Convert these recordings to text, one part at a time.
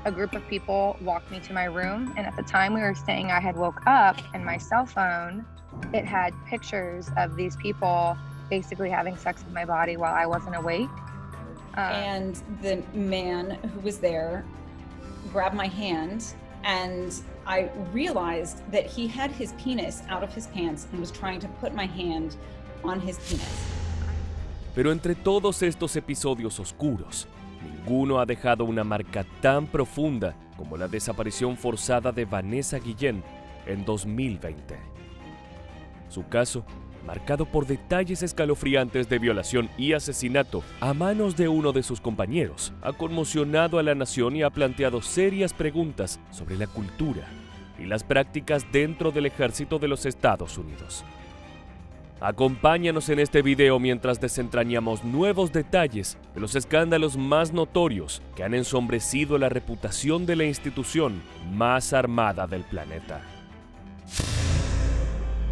a group of people walked me to my room, and at the time we were staying, I had woke up and my cell phone, it had pictures of these people basically having sex with my body while I wasn't awake. And the man who was there grabbed my hand, and I realized that he had his penis out of his pants and was trying to put my hand on his penis. Pero entre todos estos episodios oscuros, ninguno ha dejado una marca tan profunda como la desaparición forzada de Vanessa Guillén en 2020. Su caso, marcado por detalles escalofriantes de violación y asesinato a manos de uno de sus compañeros, ha conmocionado a la nación y ha planteado serias preguntas sobre la cultura y las prácticas dentro del ejército de los Estados Unidos. Acompáñanos en este video mientras desentrañamos nuevos detalles de los escándalos más notorios que han ensombrecido la reputación de la institución más armada del planeta.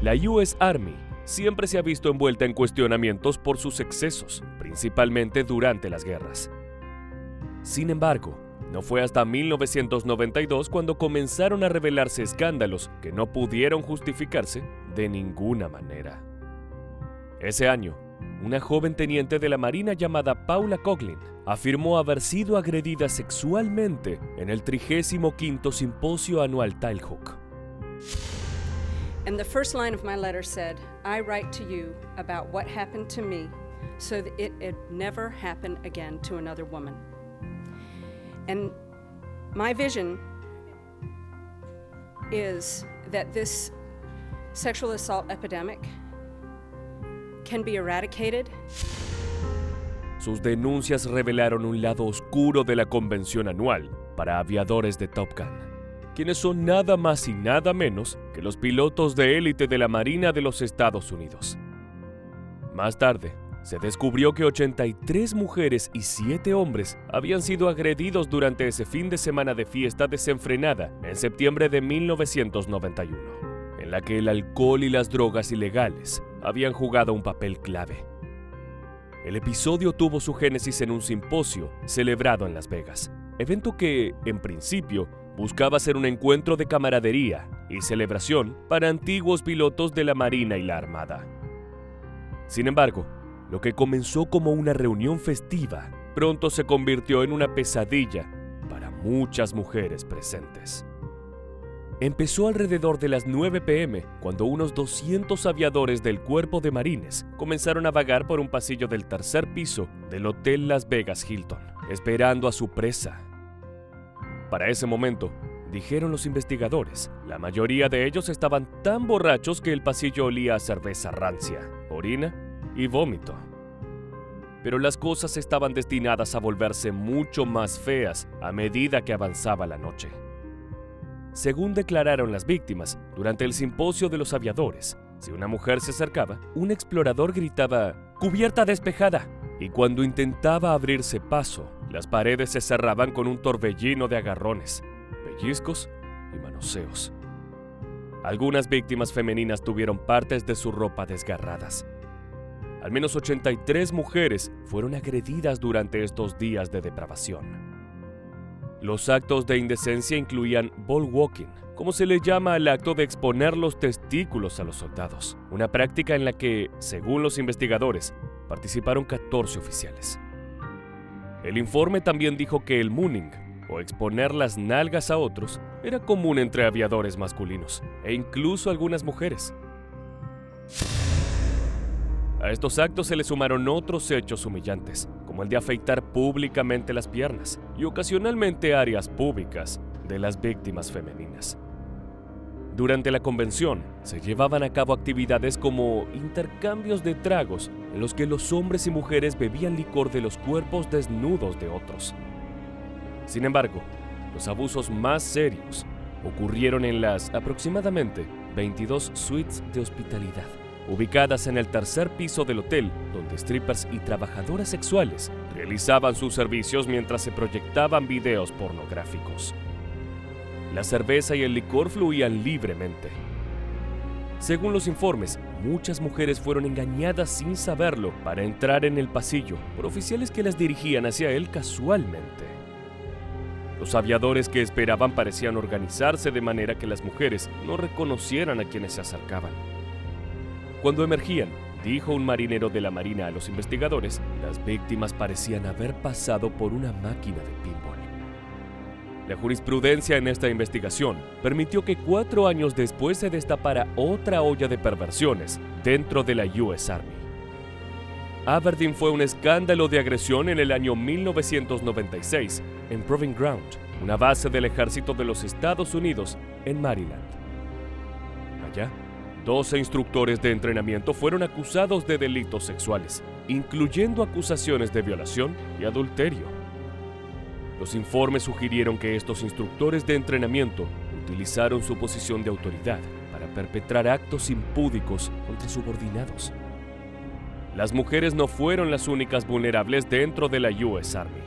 La US Army siempre se ha visto envuelta en cuestionamientos por sus excesos, principalmente durante las guerras. Sin embargo, no fue hasta 1992 cuando comenzaron a revelarse escándalos que no pudieron justificarse de ninguna manera. Ese año, una joven teniente de la Marina llamada Paula Coughlin afirmó haber sido agredida sexualmente en el 35º Simposio Anual Tailhook. And the first line of my letter said, I write to you about what happened to me so that it never happen again to another woman. And my vision is that this sexual assault epidemic can be eradicated. Sus denuncias revelaron un lado oscuro de la convención anual para aviadores de Top Gun, quienes son nada más y nada menos que los pilotos de élite de la Marina de los Estados Unidos. Más tarde, se descubrió que 83 mujeres y 7 hombres habían sido agredidos durante ese fin de semana de fiesta desenfrenada en septiembre de 1991, en la que el alcohol y las drogas ilegales habían jugado un papel clave. El episodio tuvo su génesis en un simposio celebrado en Las Vegas, evento que, en principio, buscaba ser un encuentro de camaradería y celebración para antiguos pilotos de la Marina y la Armada. Sin embargo, lo que comenzó como una reunión festiva pronto se convirtió en una pesadilla para muchas mujeres presentes. Empezó alrededor de las 9 p.m. cuando unos 200 aviadores del Cuerpo de Marines comenzaron a vagar por un pasillo del tercer piso del Hotel Las Vegas Hilton, esperando a su presa. Para ese momento, dijeron los investigadores, la mayoría de ellos estaban tan borrachos que el pasillo olía a cerveza rancia, orina y vómito. Pero las cosas estaban destinadas a volverse mucho más feas a medida que avanzaba la noche. Según declararon las víctimas, durante el simposio de los aviadores, si una mujer se acercaba, un explorador gritaba «¡Cubierta despejada!» y cuando intentaba abrirse paso, las paredes se cerraban con un torbellino de agarrones, pellizcos y manoseos. Algunas víctimas femeninas tuvieron partes de su ropa desgarradas. Al menos 83 mujeres fueron agredidas durante estos días de depravación. Los actos de indecencia incluían ball walking, como se le llama al acto de exponer los testículos a los soldados, una práctica en la que, según los investigadores, participaron 14 oficiales. El informe también dijo que el mooning, o exponer las nalgas a otros, era común entre aviadores masculinos, e incluso algunas mujeres. A estos actos se le sumaron otros hechos humillantes, como el de afeitar públicamente las piernas y ocasionalmente áreas públicas de las víctimas femeninas. Durante la convención, se llevaban a cabo actividades como intercambios de tragos en los que los hombres y mujeres bebían licor de los cuerpos desnudos de otros. Sin embargo, los abusos más serios ocurrieron en las aproximadamente 22 suites de hospitalidad, ubicadas en el tercer piso del hotel, donde strippers y trabajadoras sexuales realizaban sus servicios mientras se proyectaban videos pornográficos. La cerveza y el licor fluían libremente. Según los informes, muchas mujeres fueron engañadas sin saberlo para entrar en el pasillo por oficiales que las dirigían hacia él casualmente. Los aviadores que esperaban parecían organizarse de manera que las mujeres no reconocieran a quienes se acercaban. Cuando emergían, dijo un marinero de la Marina a los investigadores, las víctimas parecían haber pasado por una máquina de pinball. La jurisprudencia en esta investigación permitió que 4 años después se destapara otra olla de perversiones dentro de la US Army. Aberdeen fue un escándalo de agresión en el año 1996 en Proving Ground, una base del ejército de los Estados Unidos en Maryland. Allá, 12 instructores de entrenamiento fueron acusados de delitos sexuales, incluyendo acusaciones de violación y adulterio. Los informes sugirieron que estos instructores de entrenamiento utilizaron su posición de autoridad para perpetrar actos impúdicos contra subordinados. Las mujeres no fueron las únicas vulnerables dentro de la US Army.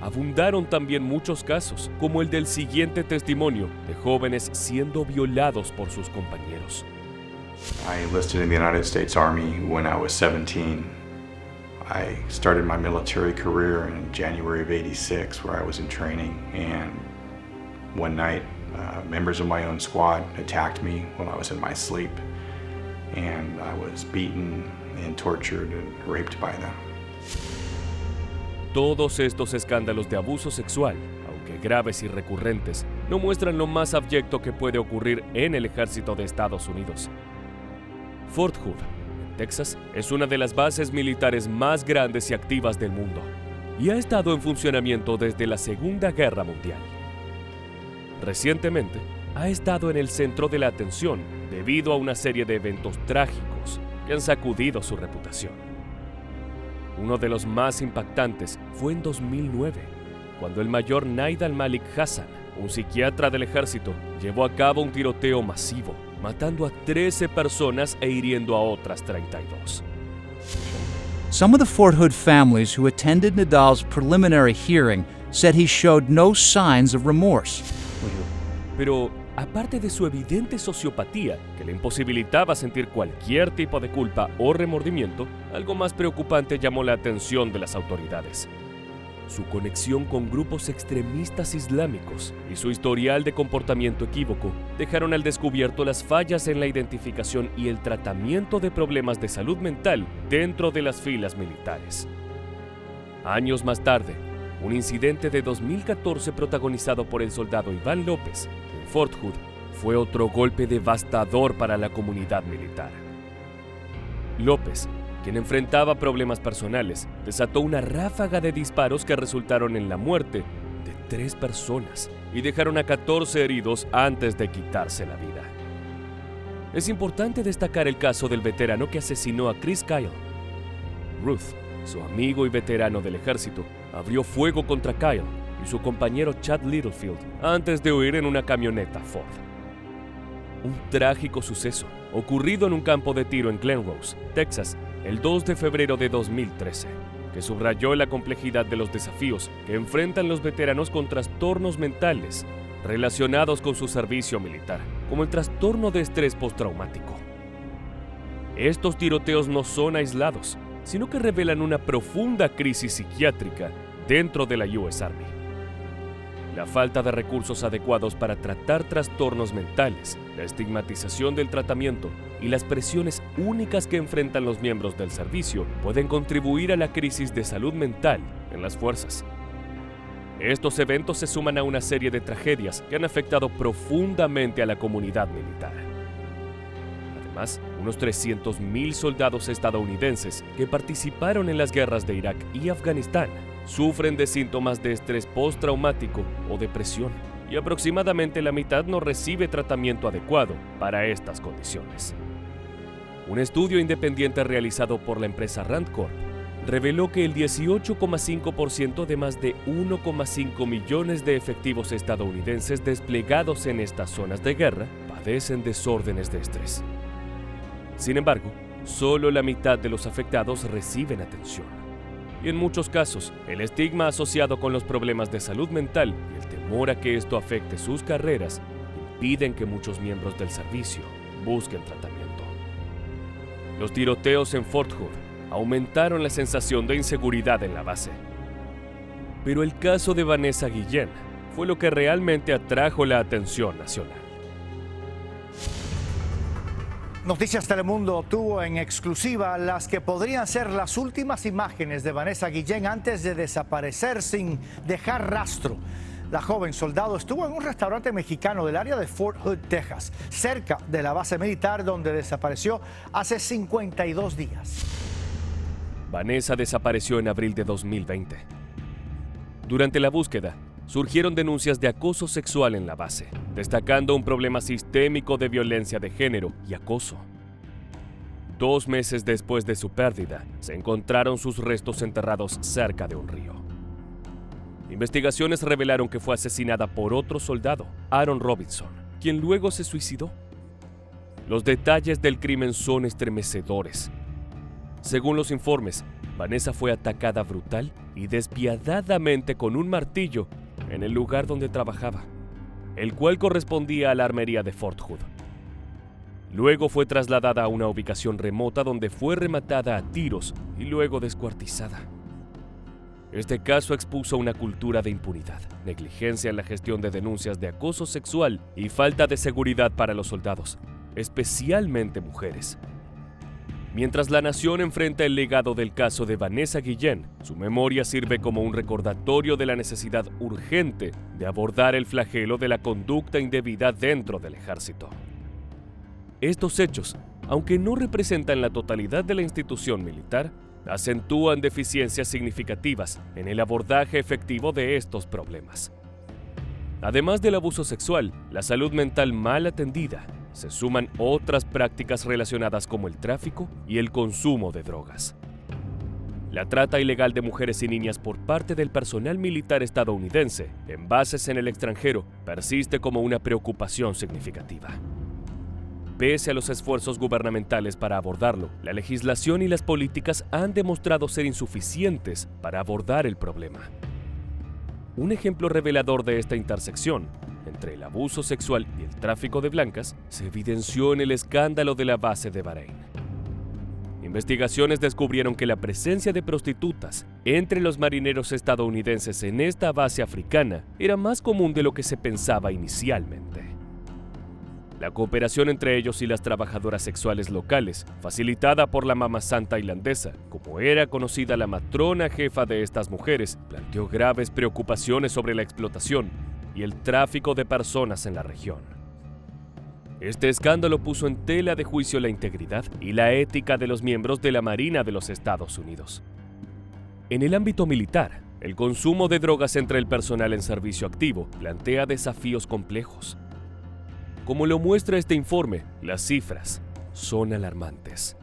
Abundaron también muchos casos, como el del siguiente testimonio de jóvenes siendo violados por sus compañeros. I enlisted in the United States Army when I was 17. I started my military career in January of '86, where I was in training, and one night members of my own squad attacked me while I was in my sleep, and I was beaten and tortured and raped by them. Todos estos escándalos de abuso sexual, aunque graves y recurrentes, no muestran lo más abyecto que puede ocurrir en el ejército de Estados Unidos. Fort Hood, en Texas, es una de las bases militares más grandes y activas del mundo, y ha estado en funcionamiento desde la Segunda Guerra Mundial. Recientemente, ha estado en el centro de la atención debido a una serie de eventos trágicos que han sacudido su reputación. Uno de los más impactantes fue en 2009, cuando el mayor Naid al-Malik Hassan, un psiquiatra del ejército, llevó a cabo un tiroteo masivo, matando a 13 personas e hiriendo a otras 32. Some of the Fort Hood families who attended Nadal's preliminary hearing said he showed no signs of remorse. Pero, aparte de su evidente sociopatía, que le imposibilitaba sentir cualquier tipo de culpa o remordimiento, algo más preocupante llamó la atención de las autoridades. Su conexión con grupos extremistas islámicos y su historial de comportamiento equívoco dejaron al descubierto las fallas en la identificación y el tratamiento de problemas de salud mental dentro de las filas militares. Años más tarde, un incidente de 2014 protagonizado por el soldado Iván López en Fort Hood fue otro golpe devastador para la comunidad militar. López, quien enfrentaba problemas personales, desató una ráfaga de disparos que resultaron en la muerte de 3 personas y dejaron a 14 heridos antes de quitarse la vida. Es importante destacar el caso del veterano que asesinó a Chris Kyle. Ruth, su amigo y veterano del ejército, abrió fuego contra Kyle y su compañero Chad Littlefield antes de huir en una camioneta Ford. Un trágico suceso ocurrido en un campo de tiro en Glen Rose, Texas, el 2 de febrero de 2013, que subrayó la complejidad de los desafíos que enfrentan los veteranos con trastornos mentales relacionados con su servicio militar, como el trastorno de estrés postraumático. Estos tiroteos no son aislados, sino que revelan una profunda crisis psiquiátrica dentro de la US Army. La falta de recursos adecuados para tratar trastornos mentales, la estigmatización del tratamiento y las presiones únicas que enfrentan los miembros del servicio pueden contribuir a la crisis de salud mental en las fuerzas. Estos eventos se suman a una serie de tragedias que han afectado profundamente a la comunidad militar. Además, unos 300,000 soldados estadounidenses que participaron en las guerras de Irak y Afganistán sufren de síntomas de estrés postraumático o depresión, y aproximadamente la mitad no recibe tratamiento adecuado para estas condiciones. Un estudio independiente realizado por la empresa Rand Corp reveló que el 18,5% de más de 1,5 millones de efectivos estadounidenses desplegados en estas zonas de guerra padecen desórdenes de estrés. Sin embargo, solo la mitad de los afectados reciben atención. Y en muchos casos, el estigma asociado con los problemas de salud mental y el temor a que esto afecte sus carreras impiden que muchos miembros del servicio busquen tratamiento. Los tiroteos en Fort Hood aumentaron la sensación de inseguridad en la base. Pero el caso de Vanessa Guillén fue lo que realmente atrajo la atención nacional. Noticias Telemundo obtuvo en exclusiva las que podrían ser las últimas imágenes de Vanessa Guillén antes de desaparecer sin dejar rastro. La joven soldado estuvo en un restaurante mexicano del área de Fort Hood, Texas, cerca de la base militar donde desapareció hace 52 días. Vanessa desapareció en abril de 2020. Durante la búsqueda, surgieron denuncias de acoso sexual en la base, destacando un problema sistémico de violencia de género y acoso. 2 meses después de su pérdida, se encontraron sus restos enterrados cerca de un río. Investigaciones revelaron que fue asesinada por otro soldado, Aaron Robinson, quien luego se suicidó. Los detalles del crimen son estremecedores. Según los informes, Vanessa fue atacada brutal y despiadadamente con un martillo en el lugar donde trabajaba, el cual correspondía a la armería de Fort Hood. Luego fue trasladada a una ubicación remota donde fue rematada a tiros y luego descuartizada. Este caso expuso una cultura de impunidad, negligencia en la gestión de denuncias de acoso sexual y falta de seguridad para los soldados, especialmente mujeres. Mientras la nación enfrenta el legado del caso de Vanessa Guillén, su memoria sirve como un recordatorio de la necesidad urgente de abordar el flagelo de la conducta indebida dentro del ejército. Estos hechos, aunque no representan la totalidad de la institución militar, acentúan deficiencias significativas en el abordaje efectivo de estos problemas. Además del abuso sexual, la salud mental mal atendida, se suman otras prácticas relacionadas como el tráfico y el consumo de drogas. La trata ilegal de mujeres y niñas por parte del personal militar estadounidense en bases en el extranjero persiste como una preocupación significativa. Pese a los esfuerzos gubernamentales para abordarlo, la legislación y las políticas han demostrado ser insuficientes para abordar el problema. Un ejemplo revelador de esta intersección entre el abuso sexual y el tráfico de blancas se evidenció en el escándalo de la base de Bahrein. Investigaciones descubrieron que la presencia de prostitutas entre los marineros estadounidenses en esta base africana era más común de lo que se pensaba inicialmente. La cooperación entre ellos y las trabajadoras sexuales locales, facilitada por la Mama Santa tailandesa, como era conocida la matrona jefa de estas mujeres, planteó graves preocupaciones sobre la explotación y el tráfico de personas en la región. Este escándalo puso en tela de juicio la integridad y la ética de los miembros de la Marina de los Estados Unidos. En el ámbito militar, el consumo de drogas entre el personal en servicio activo plantea desafíos complejos. Como lo muestra este informe, las cifras son alarmantes.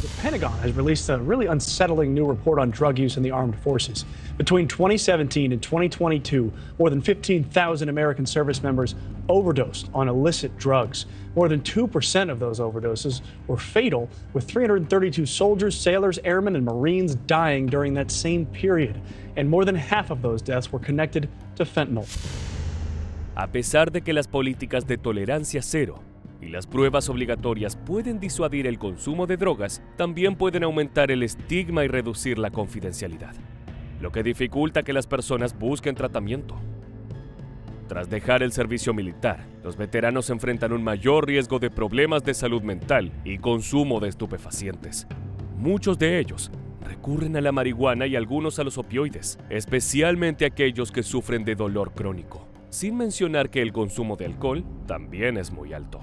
The Pentagon has released a really unsettling new report on drug use in the armed forces. Between 2017 and 2022, more than 15,000 American service members overdosed on illicit drugs. More than 2% of those overdoses were fatal, with 332 soldiers, sailors, airmen, and Marines dying during that same period. And more than half of those deaths were connected to fentanyl. A pesar de que las políticas de tolerancia cero y las pruebas obligatorias pueden disuadir el consumo de drogas, también pueden aumentar el estigma y reducir la confidencialidad, lo que dificulta que las personas busquen tratamiento. Tras dejar el servicio militar, los veteranos enfrentan un mayor riesgo de problemas de salud mental y consumo de estupefacientes. Muchos de ellos recurren a la marihuana y algunos a los opioides, especialmente aquellos que sufren de dolor crónico, sin mencionar que el consumo de alcohol también es muy alto.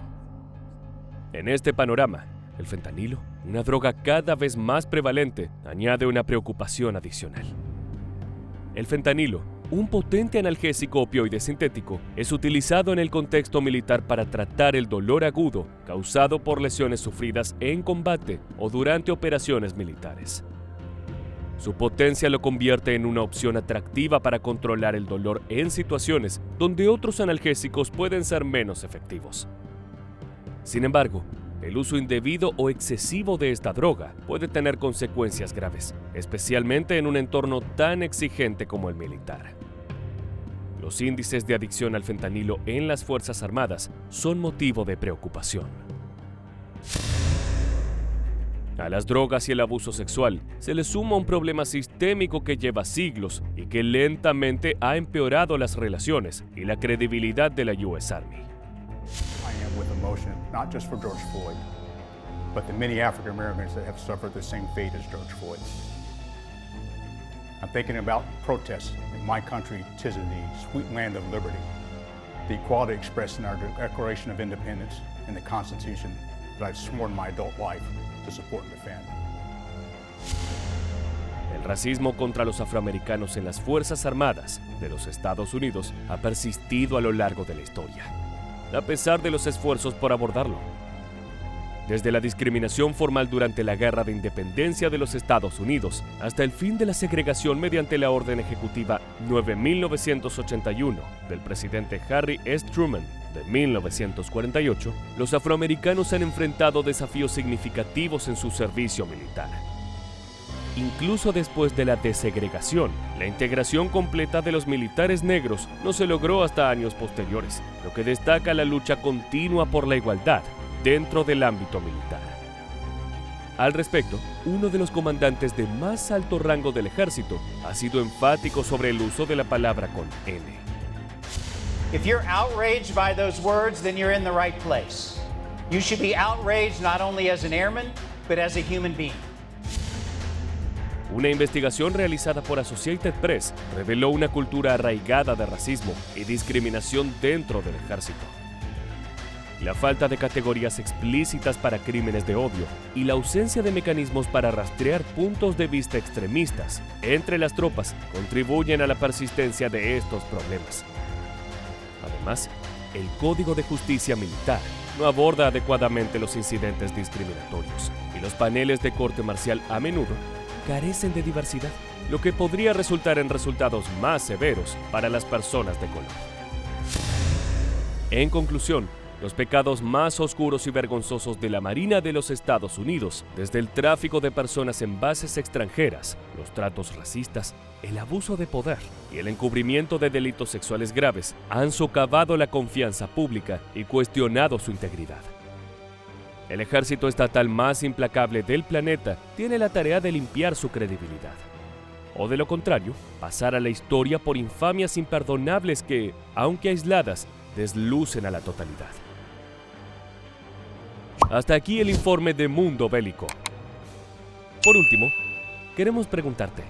En este panorama, el fentanilo, una droga cada vez más prevalente, añade una preocupación adicional. El fentanilo, un potente analgésico opioide sintético, es utilizado en el contexto militar para tratar el dolor agudo causado por lesiones sufridas en combate o durante operaciones militares. Su potencia lo convierte en una opción atractiva para controlar el dolor en situaciones donde otros analgésicos pueden ser menos efectivos. Sin embargo, el uso indebido o excesivo de esta droga puede tener consecuencias graves, especialmente en un entorno tan exigente como el militar. Los índices de adicción al fentanilo en las Fuerzas Armadas son motivo de preocupación. A las drogas y el abuso sexual se le suma un problema sistémico que lleva siglos y que lentamente ha empeorado las relaciones y la credibilidad de la U.S. Army. I am with emotion, not just for George Floyd, but the many African Americans that have suffered the same fate as George Floyd. I'm thinking about protests in my country, 'tis in the sweet land of liberty, the equality expressed in our Declaration of Independence and the Constitution that I've sworn my adult life to support and defend. El racismo contra los afroamericanos en las Fuerzas Armadas de los Estados Unidos ha persistido a lo largo de la historia, a pesar de los esfuerzos por abordarlo. Desde la discriminación formal durante la Guerra de Independencia de los Estados Unidos hasta el fin de la segregación mediante la Orden Ejecutiva 9.981 del presidente Harry S. Truman de 1948, los afroamericanos han enfrentado desafíos significativos en su servicio militar. Incluso después de la desegregación, la integración completa de los militares negros no se logró hasta años posteriores, lo que destaca la lucha continua por la igualdad dentro del ámbito militar. Al respecto, uno de los comandantes de más alto rango del ejército ha sido enfático sobre el uso de la palabra con N. If you're outraged by those words, then you're in the right place. You should be outraged not only as an airman, but as a human being. Una investigación realizada por Associated Press reveló una cultura arraigada de racismo y discriminación dentro del ejército. La falta de categorías explícitas para crímenes de odio y la ausencia de mecanismos para rastrear puntos de vista extremistas entre las tropas contribuyen a la persistencia de estos problemas. Además, el Código de Justicia Militar no aborda adecuadamente los incidentes discriminatorios y los paneles de corte marcial a menudo carecen de diversidad, lo que podría resultar en resultados más severos para las personas de color. En conclusión, los pecados más oscuros y vergonzosos de la Marina de los Estados Unidos, desde el tráfico de personas en bases extranjeras, los tratos racistas, el abuso de poder y el encubrimiento de delitos sexuales graves, han socavado la confianza pública y cuestionado su integridad. El ejército estatal más implacable del planeta tiene la tarea de limpiar su credibilidad. O de lo contrario, pasar a la historia por infamias imperdonables que, aunque aisladas, deslucen a la totalidad. Hasta aquí el informe de Mundo Bélico. Por último, queremos preguntarte,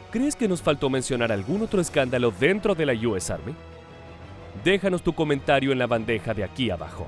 ¿crees que nos faltó mencionar algún otro escándalo dentro de la U.S. Army? Déjanos tu comentario en la bandeja de aquí abajo.